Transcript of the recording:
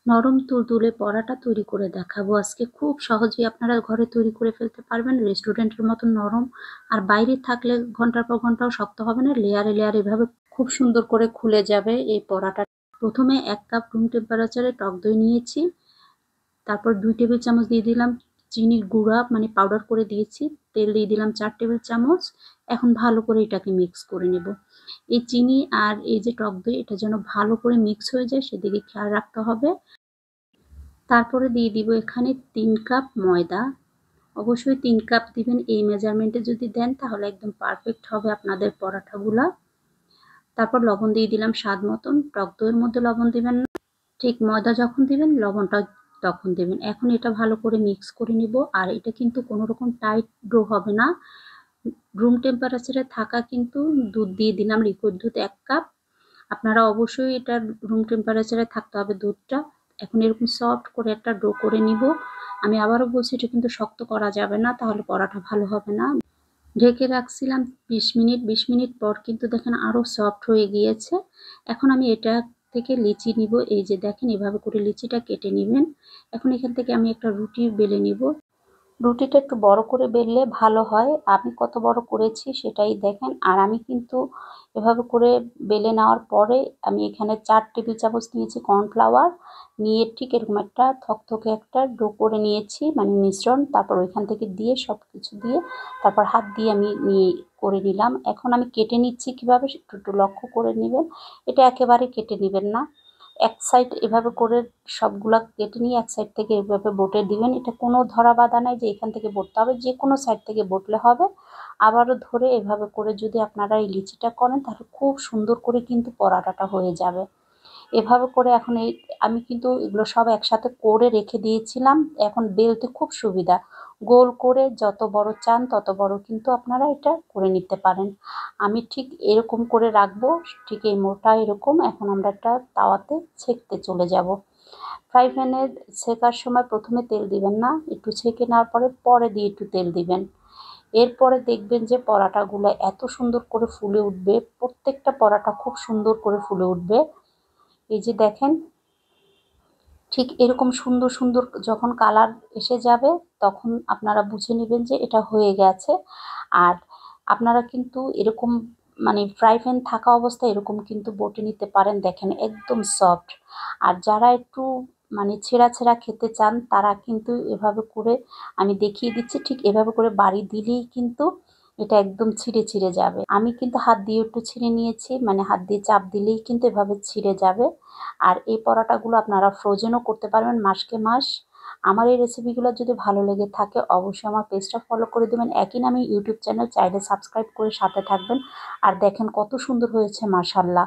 নরম তুলতুলে পরাটা তৈরি করে দেখাবো আজকে। খুব সহজেই আপনারা ঘরে তৈরি করে ফেলতে পারবেন। রেস্টুরেন্টের মতো নরম, আর বাইরে থাকলে ঘন্টার পর ঘন্টাও শক্ত হবে না। লেয়ারে লেয়ারে এভাবে খুব সুন্দর করে খুলে যাবে এই পরাটা। প্রথমে 1 কাপ রুম টেম্পারেচারে টক দই নিয়েছি। তারপর 2 টেবিল চামচ দিয়ে দিলাম চিনির গুঁড়া, মানে পাউডার করে দিয়েছি। তেল দিয়ে দিলাম 4 টেবিল চামচ। এখন ভালো করে এটাকে মিক্স করে নেব। এই চিনি আর এই যে টক দই, এটা যেন ভালো করে মিক্স হয়ে যায় সেদিকে খেয়াল রাখতে হবে। তারপরে দিয়ে দিব এখানে 3 কাপ ময়দা। অবশ্যই 3 কাপ দিবেন। এই মেজারমেন্টে যদি দেন তাহলে একদম পারফেক্ট হবে আপনাদের পরাঠাগুলা। তারপর লবণ দিয়ে দিলাম স্বাদ মতন। টক দইয়ের মধ্যে লবণ দিবেন না, ঠিক ময়দা যখন দিবেন লবণটা তখন দিবেন। এখন এটা ভালো করে মিক্স করে নিব। আর এটা কিন্তু কোনো রকম টাইট ডো হবে না। রুম টেম্পারেচারে থাকা কিন্তু দুধ দিয়ে দিলাম, লিকুইড দুধ 1 কাপ। আপনারা অবশ্যই এটা রুম টেম্পারেচারে থাকতে হবে দুধটা। এখন এরকম সফট করে একটা ডো করে নিব। আমি আবারও বলছি, এটা কিন্তু শক্ত করা যাবে না, তাহলে পরাটা ভালো হবে না। ঢেকে রাখছিলাম 20 মিনিট। 20 মিনিট পর কিন্তু দেখেন আরো সফট হয়ে গিয়েছে। এখন আমি এটা থেকে লিচি নিব। এই যে দেখেন এভাবে করে লিচিটা কেটে নেবেন। এখন এখান থেকে আমি একটা রুটি বেলে নিব। রুটিটা একটু বড় করে বেললে ভালো হয়। আমি কত বড় করেছি সেটাই দেখেন। আর আমি কিন্তু এভাবে করে বেলে নেওয়ার পরে আমি এখানে 4 টেবিল চামচ নিয়েছি কর্নফ্লাওয়ার, নিয়ে ঠিক এরকম একটা থকথকে একটা ডো করে নিয়েছি, মানে মিশ্রণ। তারপর ওইখান থেকে দিয়ে সব কিছু দিয়ে তারপর হাত দিয়ে আমি নিয়ে করে নিলাম। এখন আমি কেটে নিচ্ছি কিভাবে একটু একটু লক্ষ্য করে নেবেন। এটা একেবারে কেটে নেবেন না, এক সাইড এভাবে করে সবগুলা কেটে নিয়ে এক সাইড থেকে এভাবে বটে দিবেন। এটা কোনো ধরা বাঁধা নাই যে এখান থেকে বটতে হবে, যে কোনো সাইড থেকে বটলে হবে। আবারও ধরে এভাবে করে যদি আপনারা এই লিচিটা করেন তাহলে খুব সুন্দর করে কিন্তু পরাটাটা হয়ে যাবে। এভাবে করে এখন এই আমি কিন্তু এগুলো সব একসাথে করে রেখে দিয়েছিলাম। এখন বেলতে খুব সুবিধা। গোল করে যত বড় চান তত বড় কিন্তু আপনারা এটা করে নিতে পারেন। আমি ঠিক এরকম করে রাখবো, ঠিক এই মোটা এরকম। এখন আমরা একটা তাওয়াতে ছেঁকতে চলে যাব। ফ্রাই প্যানে ছেঁকার সময় প্রথমে তেল দিবেন না, একটু ছেঁকে নেওয়ার পরে পরে দিয়ে একটু তেল দিবেন। এরপরে দেখবেন যে পরাটাগুলো এত সুন্দর করে ফুলে উঠবে, প্রত্যেকটা পরাটা খুব সুন্দর করে ফুলে উঠবে। এই যে দেখেন, ঠিক এরকম সুন্দর সুন্দর যখন কালার এসে যাবে তখন আপনারা বুঝে নেবেন যে এটা হয়ে গেছে। আর আপনারা কিন্তু এরকম, মানে ফ্রাই প্যান থাকা অবস্থায় এরকম কিন্তু বটে নিতে পারেন। দেখেন একদম সফট। আর যারা একটু মানে ছেঁড়া ছেঁড়া খেতে চান তারা কিন্তু এভাবে করে, আমি দেখিয়ে দিচ্ছি, ঠিক এভাবে করে বাড়ি দিলেই কিন্তু এটা একদম ছিঁড়ে ছিঁড়ে যাবে। আমি কিন্তু হাত দিয়ে একটু ছিঁড়ে নিয়েছি, মানে হাত দিয়ে চাপ দিলেই কিন্তু এভাবে ছিঁড়ে যাবে। আর এই পরোটাগুলো আপনারা ফ্রোজেনও করতে পারবেন মাসকে মাস। আমার এই রেসিপিগুলো যদি ভালো লেগে থাকে অবশ্যই আমার পেজটা ফলো করে দেবেন। একই নামে ইউটিউব চ্যানেল, চাইলে সাবস্ক্রাইব করে সাথে থাকবেন। আর দেখেন কত সুন্দর হয়েছে মাশাআল্লাহ।